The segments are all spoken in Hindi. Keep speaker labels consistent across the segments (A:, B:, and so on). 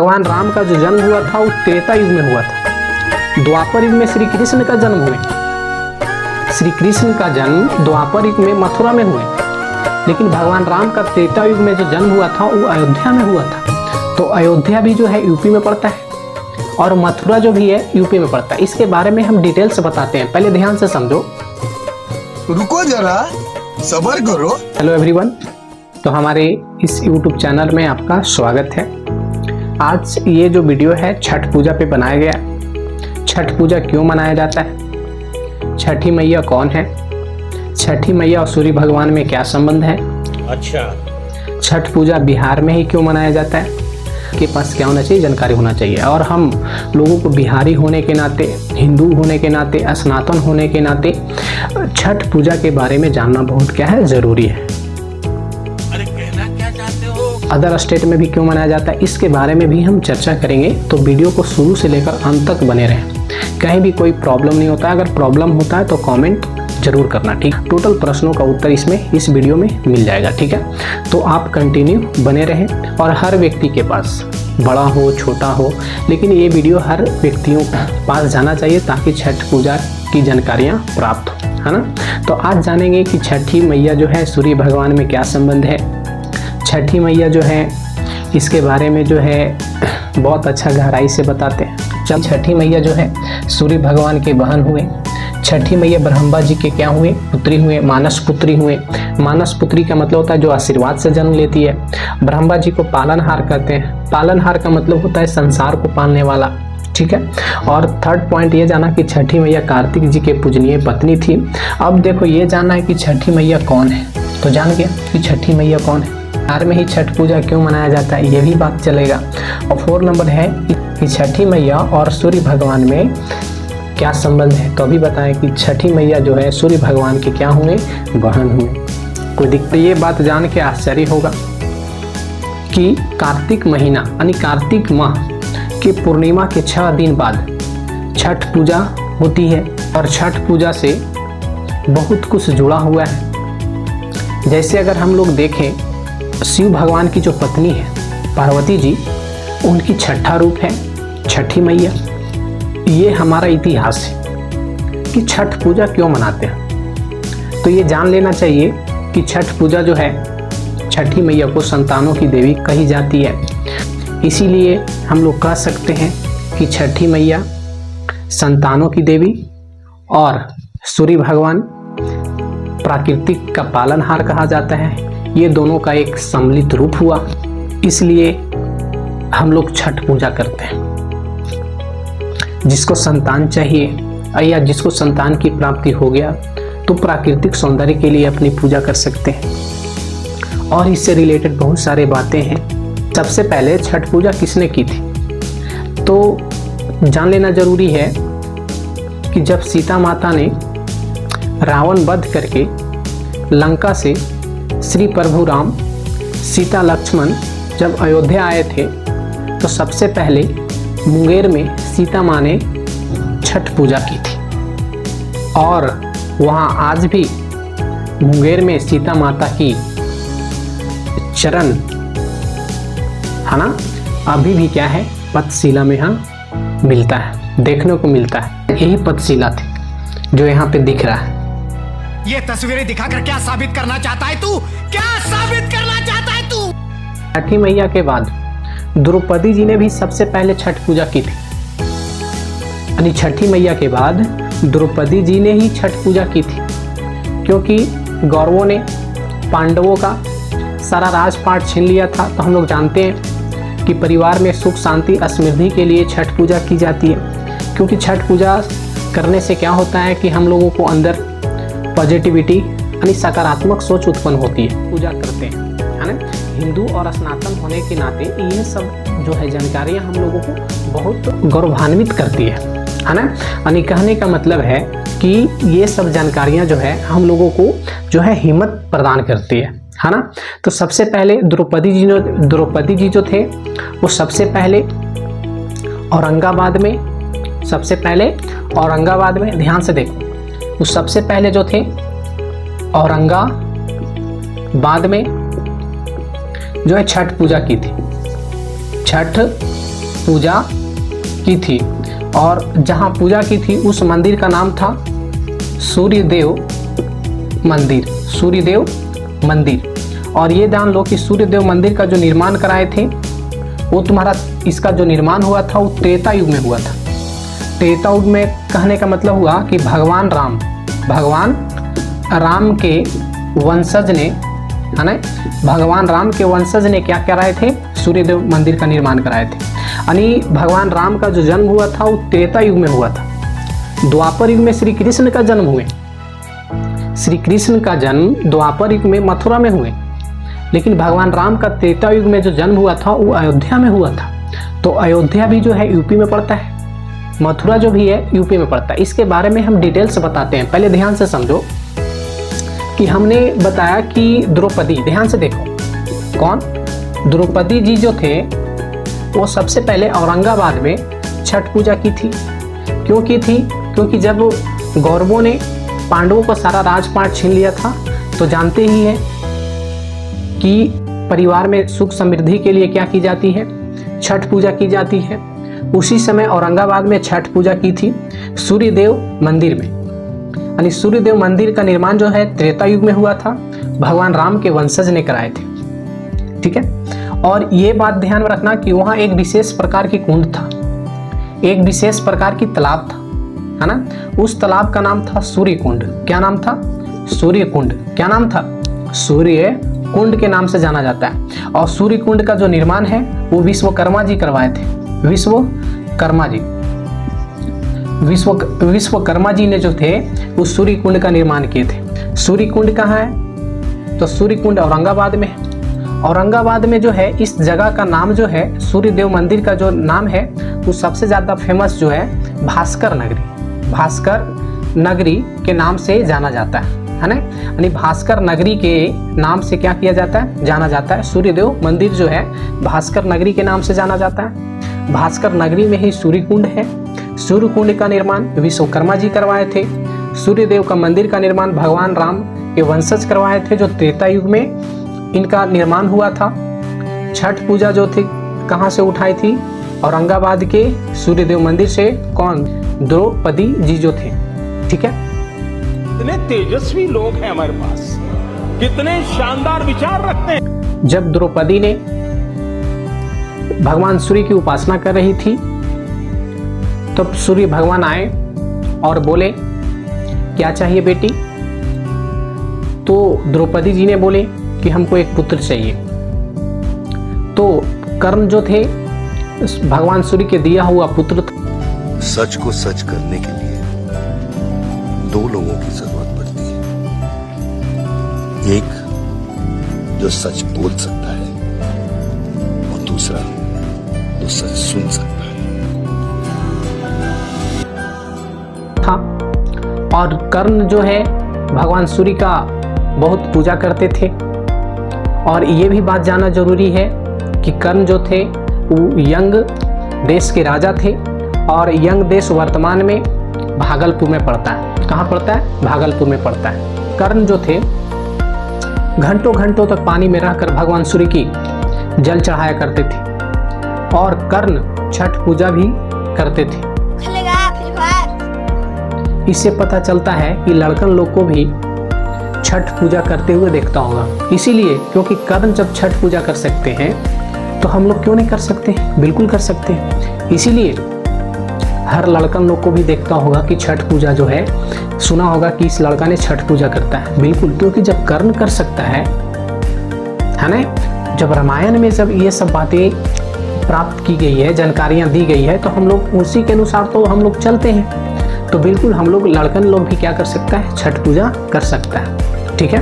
A: भगवान राम का जो जन्म हुआ था वो त्रेता युग में हुआ था। द्वापर युग में श्री कृष्ण का जन्म हुए। श्री कृष्ण का जन्म द्वापर युग में मथुरा में हुए, लेकिन भगवान राम का त्रेता युग में जो जन्म हुआ था वो अयोध्या में हुआ था। तो अयोध्या भी जो है यूपी में पड़ता है और मथुरा जो भी है यूपी में पड़ता है। इसके बारे में हम डिटेल से बताते हैं, पहले ध्यान से समझो।
B: रुको जरा, सब्र करो।
A: हेलो एवरीवन, तो हमारे इस YouTube चैनल में आपका स्वागत है। आज ये जो वीडियो है छठ पूजा पे बनाया गया। छठ पूजा क्यों मनाया जाता है, छठी मैया कौन है, छठी मैया और सूर्य भगवान में क्या संबंध है,
C: अच्छा
A: छठ पूजा बिहार में ही क्यों मनाया जाता है, के पास क्या होना चाहिए, जानकारी होना चाहिए। और हम लोगों को बिहारी होने के नाते, हिंदू होने के नाते, सनातन होने के नाते छठ पूजा के बारे में जानना बहुत क्या है, ज़रूरी है।
C: अरे कहना क्या चाहते हो?
A: अदर स्टेट में भी क्यों मनाया जाता है, इसके बारे में भी हम चर्चा करेंगे। तो वीडियो को शुरू से लेकर अंत तक बने रहें, कहीं भी कोई प्रॉब्लम नहीं होता है। अगर प्रॉब्लम होता है तो कमेंट जरूर करना, ठीक। टोटल प्रश्नों का उत्तर इसमें इस वीडियो में मिल जाएगा, ठीक है। तो आप कंटिन्यू बने रहें। और हर व्यक्ति के पास, बड़ा हो छोटा हो, लेकिन ये वीडियो हर व्यक्तियों के पास जाना चाहिए ताकि छठ पूजा की जानकारियाँ प्राप्त हो, है ना। तो आज जानेंगे कि छठी मैया जो है सूर्य भगवान में क्या संबंध है। छठी मैया जो है इसके बारे में जो है बहुत अच्छा गहराई से बताते हैं। जब छठी मैया जो है सूर्य भगवान के बहन हुए। छठी मैया ब्रह्मा जी के क्या हुए, पुत्री हुए, मानस पुत्री हुए। मानस पुत्री का मतलब होता है जो आशीर्वाद से जन्म लेती है। ब्रह्मा जी को पालनहार कहते हैं। पालनहार का मतलब होता है संसार को पालने वाला, ठीक है। और थर्ड पॉइंट ये जाना कि छठी मैया कार्तिक जी के पूजनीय पत्नी थी। अब देखो ये जानना है कि छठी मैया कौन है, तो जान गया कि छठी मैया कौन है। बिहार में ही छठ पूजा क्यों मनाया जाता है, ये भी बात चलेगा। और 4 नंबर है कि छठी मैया और सूर्य भगवान में क्या संबंध है। तो अभी बताएं कि छठी मैया जो है सूर्य भगवान के क्या हुए, बहन हुए। कोई दिक्कत, ये बात जान के आश्चर्य होगा कि कार्तिक महीना यानी कार्तिक माह की पूर्णिमा के 6 दिन बाद छठ पूजा होती है। और छठ पूजा से बहुत कुछ जुड़ा हुआ है। जैसे अगर हम लोग देखें, शिव भगवान की जो पत्नी है पार्वती जी, उनकी छठा रूप है छठी मैया। ये हमारा इतिहास है कि छठ पूजा क्यों मनाते हैं। तो ये जान लेना चाहिए कि छठ पूजा जो है छठी मैया को संतानों की देवी कही जाती है। इसीलिए हम लोग कह सकते हैं कि छठी मैया संतानों की देवी और सूर्य भगवान प्राकृतिक का पालनहार कहा जाता है। ये दोनों का एक सम्मिलित रूप हुआ, इसलिए हम लोग छठ पूजा करते हैं। जिसको संतान चाहिए या जिसको संतान की प्राप्ति हो गया तो प्राकृतिक सौंदर्य के लिए अपनी पूजा कर सकते हैं। और इससे रिलेटेड बहुत सारे बातें हैं। सबसे पहले छठ पूजा किसने की थी, तो जान लेना जरूरी है कि जब सीता माता ने रावण वध करके लंका से श्री प्रभु राम, सीता, लक्ष्मण जब अयोध्या आए थे तो सबसे पहले मुंगेर में सीता माँ ने छठ पूजा की थी। और वहाँ आज भी मुंगेर में सीता माता की चरण है ना, अभी भी क्या है, पतशिला में यहाँ मिलता है, देखने को मिलता है। यही पतशिला थी जो यहाँ पे दिख रहा है।
D: ये तस्वीरें दिखाकर क्या साबित करना चाहता है तू, क्या साबित करना चाहता है तू?
A: छठी मैया के बाद द्रौपदी जी ने भी सबसे पहले छठ पूजा की थी। यानी छठी मैया के बाद द्रौपदी जी ने ही छठ पूजा की थी, क्योंकि गौरवों ने पांडवों का सारा राजपाट छीन लिया था। तो हम लोग जानते हैं कि परिवार में सुख शांति समृद्धि के लिए छठ पूजा की जाती है। क्योंकि छठ पूजा करने से क्या होता है कि हम लोगों को अंदर पॉजिटिविटी यानी सकारात्मक सोच उत्पन्न होती है। पूजा करते हैं, है ना। हिंदू और सनातन होने के नाते ये सब जो है जानकारियाँ हम लोगों को बहुत गौरवान्वित करती है ना। यानी कहने का मतलब है कि ये सब जानकारियाँ जो है हम लोगों को जो है हिम्मत प्रदान करती है ना। तो सबसे पहले द्रौपदी जी जो थे वो सबसे पहले औरंगाबाद में ध्यान से देखो, वो सबसे पहले जो थे औरंगाबाद में जो है छठ पूजा की थी। छठ पूजा की थी, और जहाँ पूजा की थी उस मंदिर का नाम था सूर्यदेव मंदिर, सूर्यदेव मंदिर। और ये जान लो कि सूर्यदेव मंदिर का जो निर्माण कराए थे वो तुम्हारा, इसका जो निर्माण हुआ था वो त्रेता युग में हुआ था। त्रेता युग में कहने का मतलब हुआ कि भगवान राम के वंशज ने, है ना, भगवान राम के वंशज ने क्या कराए थे, सूर्यदेव मंदिर का निर्माण कराए थे। यानी भगवान राम का जो जन्म हुआ था वो त्रेता युग में हुआ था। द्वापर युग में श्री कृष्ण का जन्म हुए, श्री कृष्ण का जन्म द्वापर युग में मथुरा में हुए, लेकिन भगवान राम का त्रेता युग में जो जन्म हुआ था वो अयोध्या में हुआ था। तो अयोध्या भी जो है यूपी में पड़ता है, मथुरा जो भी है यूपी में पड़ता है। इसके बारे में हम डिटेल्स बताते हैं, पहले ध्यान से समझो कि हमने बताया कि द्रौपदी, ध्यान से देखो, कौन, द्रौपदी जी जो थे वो सबसे पहले औरंगाबाद में छठ पूजा की थी। क्यों की थी? क्योंकि जब गौरवों ने पांडवों को सारा राजपाट छीन लिया था, तो जानते ही हैं कि परिवार में सुख समृद्धि के लिए क्या की जाती है, छठ पूजा की जाती है। उसी समय औरंगाबाद में छठ पूजा की थी सूर्यदेव मंदिर में। यानी सूर्यदेव मंदिर का निर्माण जो है त्रेता युग में हुआ था, भगवान राम के वंशज ने कराए थे। ठीक है, और ये बात ध्यान में रखना कि वहाँ एक विशेष प्रकार की कुंड था, एक विशेष प्रकार की तालाब था, है ना। उस तालाब का नाम था सूर्य कुंड। क्या नाम था? सूर्य कुंड। क्या नाम था? सूर्य कुंड के नाम से जाना जाता है। और सूर्य कुंड का जो निर्माण है वो विश्वकर्मा जी करवाए थे। विश्वकर्मा जी ने जो थे वो सूर्य कुंड का निर्माण किए थे। सूर्य कुंड कहाँ है? तो सूर्य कुंड औरंगाबाद में है। औरंगाबाद में जो है इस जगह का नाम जो है, सूर्यदेव मंदिर का जो नाम है वो सबसे ज़्यादा फेमस जो है भास्कर नगरी के नाम से जाना जाता है ना। यानी भास्कर नगरी के नाम से क्या किया जाता है, जाना जाता है। सूर्यदेव मंदिर जो है भास्कर नगरी के नाम से जाना जाता है। भास्कर नगरी में ही सूर्य कुंड है। सूर्य कुंड का निर्माण विश्वकर्मा जी करवाए थे। सूर्यदेव का मंदिर का निर्माण भगवान राम के वंशज करवाए थे, जो त्रेता युग में इनका निर्माण हुआ था। छठ पूजा जो थी कहाँ से उठाई थी? औरंगाबाद के सूर्यदेव मंदिर से। कौन? द्रौपदी जी जो थे। ठीक है,
C: कितने तेजस्वी लोग हैं हमारे पास, कितने शानदार विचार रखते हैं।
A: जब द्रौपदी ने भगवान सूर्य की उपासना कर रही थी तब सूर्य भगवान आए और बोले, क्या चाहिए बेटी? तो द्रौपदी जी ने बोले कि हमको एक पुत्र चाहिए। तो कर्ण जो थे भगवान सूर्य के दिया हुआ पुत्र था।
E: सच को सच करने के लिए दो लोगों की जरूरत पड़ती है, एक जो सच बोल सकता है और दूसरा जो सच सुन सकता है।
A: था और कर्ण जो है भगवान सूर्य का बहुत पूजा करते थे। और ये भी बात जानना जरूरी है कि कर्ण जो थे वो यंग देश के राजा थे, और यंग देश वर्तमान में भागलपुर में पड़ता है। कहाँ पड़ता है? भागलपुर में पड़ता है। कर्ण जो थे घंटों घंटों तक पानी में रहकर भगवान सूर्य की जल चढ़ाया करते थे, और कर्ण छठ पूजा भी करते थे। इससे पता चलता है कि लड़कन लोग को भी छठ पूजा करते हुए देखता होगा। इसीलिए क्योंकि कर्ण जब छठ पूजा कर सकते हैं तो हम लोग क्यों नहीं कर सकते? बिल्कुल कर सकते हैं। इसीलिए हर लड़कन लोग को भी देखता होगा कि छठ पूजा जो है, सुना होगा कि इस लड़का ने छठ पूजा करता है। बिल्कुल, क्योंकि जब कर्ण कर सकता है ना, जब रामायण में जब ये सब बातें प्राप्त की गई है, जानकारियां दी गई है, तो हम लोग उसी के अनुसार तो हम लोग चलते हैं। तो बिल्कुल हम लोग लड़कन लोग भी क्या कर सकता है? छठ पूजा कर सकता है। ठीक है,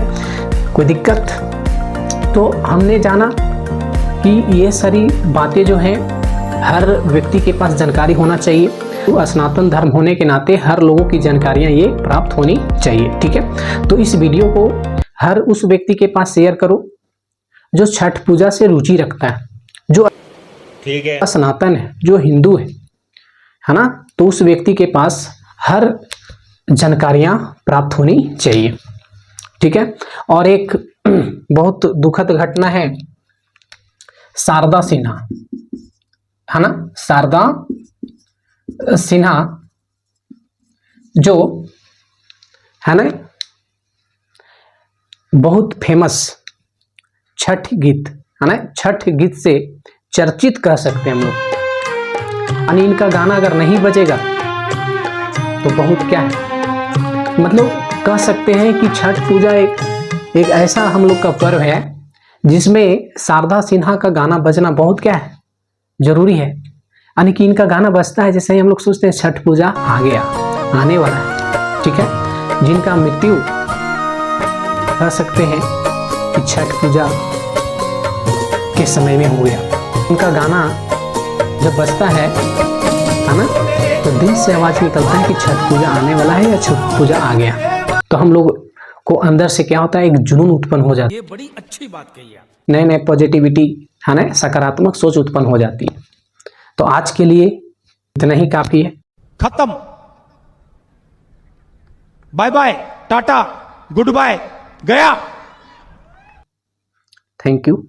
A: कोई दिक्कत? तो हमने जाना कि ये सारी बातें जो हैं हर व्यक्ति के पास जानकारी होना चाहिए। तो सनातन धर्म होने के नाते हर लोगों की जानकारियां ये प्राप्त होनी चाहिए। ठीक है, तो इस वीडियो को हर उस व्यक्ति के पास शेयर करो जो छठ पूजा से रुचि रखता है, जो
C: ठीक है,
A: सनातन है, जो हिंदू है ना। तो उस व्यक्ति के पास हर जानकारियां प्राप्त होनी चाहिए। ठीक है, और एक बहुत दुखद घटना है, शारदा सिन्हा। है ना, शारदा सिन्हा जो है ना बहुत फेमस छठ गीत है ना, छठ गीत से चर्चित कह सकते हैं हम लोग। यानी इनका गाना अगर नहीं बजेगा तो बहुत क्या है, मतलब कह सकते हैं कि छठ पूजा एक ऐसा हम लोग का पर्व है जिसमें शारदा सिन्हा का गाना बजना बहुत क्या है, जरूरी है। यानी कि इनका गाना बजता है जैसे ही हम लोग सोचते हैं छठ पूजा आ गया, आने वाला है। ठीक है, जिनका मृत्यु कह सकते हैं कि छठ पूजा के समय में हो गया, उनका गाना जब बजता है ना, तो दिल से आवाज निकलता है कि छठ पूजा आने वाला है या छठ पूजा आ गया। तो हम लोग को अंदर से क्या होता है, एक जुनून उत्पन्न हो जाता है।
D: ये बड़ी अच्छी बात कही आप।
A: नए नए पॉजिटिविटी है ना, सकारात्मक सोच उत्पन्न हो जाती है। तो आज के लिए इतना ही काफी है।
F: खत्म। बाय बाय, टाटा, गुड बाय, गया।
A: Thank you.